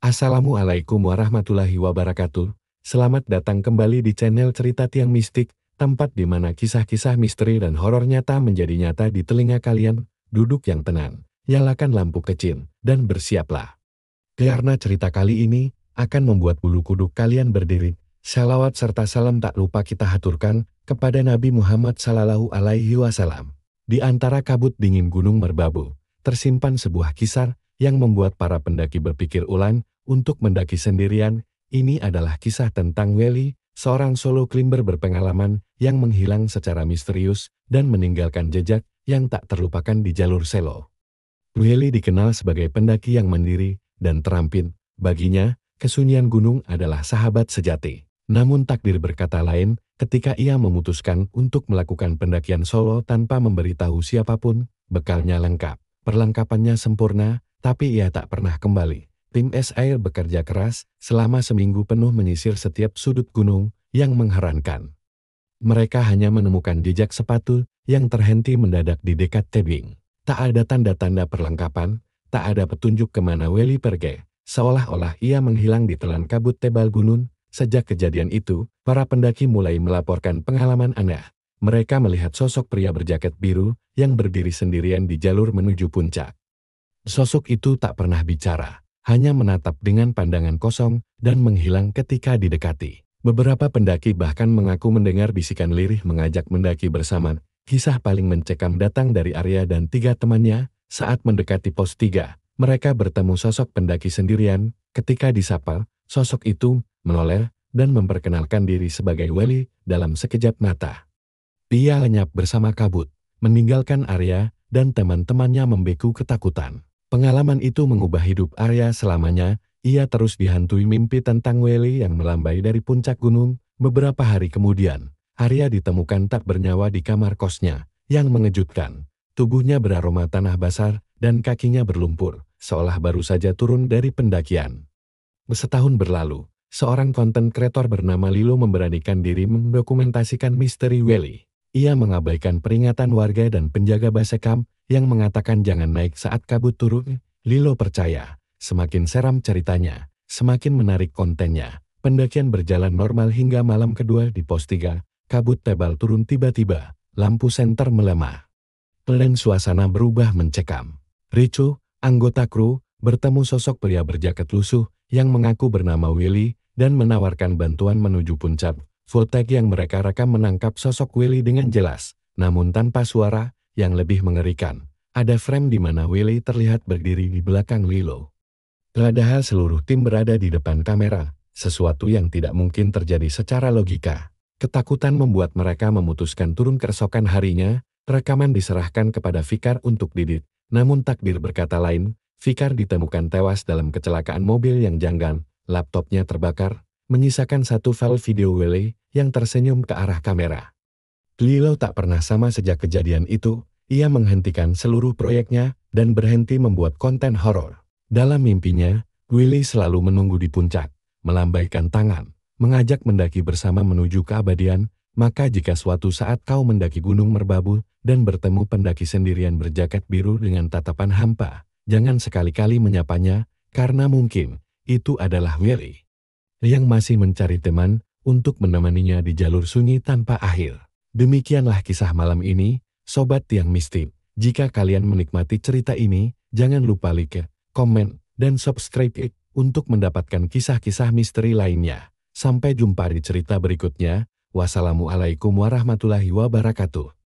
Assalamualaikum warahmatullahi wabarakatuh. Selamat datang kembali di channel Cerita Tiang Mistik, tempat di mana kisah-kisah misteri dan horor nyata menjadi nyata di telinga kalian. Duduk yang tenang, nyalakan lampu kecil, dan bersiaplah. Karena cerita kali ini akan membuat bulu kuduk kalian berdiri. Salawat serta salam tak lupa kita haturkan kepada Nabi Muhammad Sallallahu Alaihi Wasallam. Di antara kabut dingin Gunung Merbabu, tersimpan sebuah kisah yang membuat para pendaki berpikir ulang untuk mendaki sendirian. Ini adalah kisah tentang Welly, seorang solo climber berpengalaman yang menghilang secara misterius dan meninggalkan jejak yang tak terlupakan di jalur selo. Welly dikenal sebagai pendaki yang mandiri dan terampil. Baginya, kesunyian gunung adalah sahabat sejati. Namun takdir berkata lain ketika ia memutuskan untuk melakukan pendakian solo tanpa memberitahu siapapun. Bekalnya lengkap, perlengkapannya sempurna, tapi ia tak pernah kembali. Tim SAIR bekerja keras selama seminggu penuh menyisir setiap sudut gunung yang mengherankan. Mereka hanya menemukan jejak sepatu yang terhenti mendadak di dekat tebing. Tak ada tanda-tanda perlengkapan, tak ada petunjuk kemana Welly pergi, seolah-olah ia menghilang di telan kabut tebal gunung. Sejak kejadian itu, para pendaki mulai melaporkan pengalaman aneh. Mereka melihat sosok pria berjaket biru yang berdiri sendirian di jalur menuju puncak. Sosok itu tak pernah bicara, hanya menatap dengan pandangan kosong dan menghilang ketika didekati. Beberapa pendaki bahkan mengaku mendengar bisikan lirih mengajak mendaki bersama. Kisah paling mencekam datang dari Arya dan 3 temannya. Saat mendekati pos 3, mereka bertemu sosok pendaki sendirian. Ketika disapa, sosok itu menoleh dan memperkenalkan diri sebagai Welly dalam sekejap mata. Ia lenyap bersama kabut, meninggalkan Arya dan teman-temannya membeku ketakutan. Pengalaman itu mengubah hidup Arya selamanya. Ia terus dihantui mimpi tentang Welly yang melambai dari puncak gunung. Beberapa hari kemudian, Arya ditemukan tak bernyawa di kamar kosnya. Yang mengejutkan, tubuhnya beraroma tanah basah dan kakinya berlumpur, seolah baru saja turun dari pendakian. Setahun berlalu, seorang konten kreator bernama Lilo memberanikan diri mendokumentasikan misteri Welly. Ia mengabaikan peringatan warga dan penjaga base camp yang mengatakan jangan naik saat kabut turun. Lilo percaya, semakin seram ceritanya, semakin menarik kontennya. Pendakian berjalan normal hingga malam kedua di pos 3, kabut tebal turun tiba-tiba, lampu senter melemah. Dan suasana berubah mencekam. Rico, anggota kru, bertemu sosok pria berjaket lusuh yang mengaku bernama Welly dan menawarkan bantuan menuju puncak. Footage yang mereka rekam menangkap sosok Welly dengan jelas, namun tanpa suara. Yang lebih mengerikan, ada frame di mana Welly terlihat berdiri di belakang Lilo. Padahal seluruh tim berada di depan kamera, sesuatu yang tidak mungkin terjadi secara logika. Ketakutan membuat mereka memutuskan turun keesokan harinya. Rekaman diserahkan kepada Fikar untuk didit, namun takdir berkata lain. Fikar ditemukan tewas dalam kecelakaan mobil yang janggal. Laptopnya terbakar, menyisakan satu file video Welly yang tersenyum ke arah kamera. Lilo tak pernah sama sejak kejadian itu. Ia menghentikan seluruh proyeknya dan berhenti membuat konten horor. Dalam mimpinya, Welly selalu menunggu di puncak, melambaikan tangan, mengajak mendaki bersama menuju keabadian. Maka jika suatu saat kau mendaki Gunung Merbabu dan bertemu pendaki sendirian berjaket biru dengan tatapan hampa, jangan sekali-kali menyapanya, karena mungkin itu adalah Welly yang masih mencari teman untuk menemaninya di jalur sunyi tanpa akhir. Demikianlah kisah malam ini, Sobat Tiang Mistik. Jika kalian menikmati cerita ini, jangan lupa like, komen, dan subscribe untuk mendapatkan kisah-kisah misteri lainnya. Sampai jumpa di cerita berikutnya. Wassalamualaikum warahmatullahi wabarakatuh.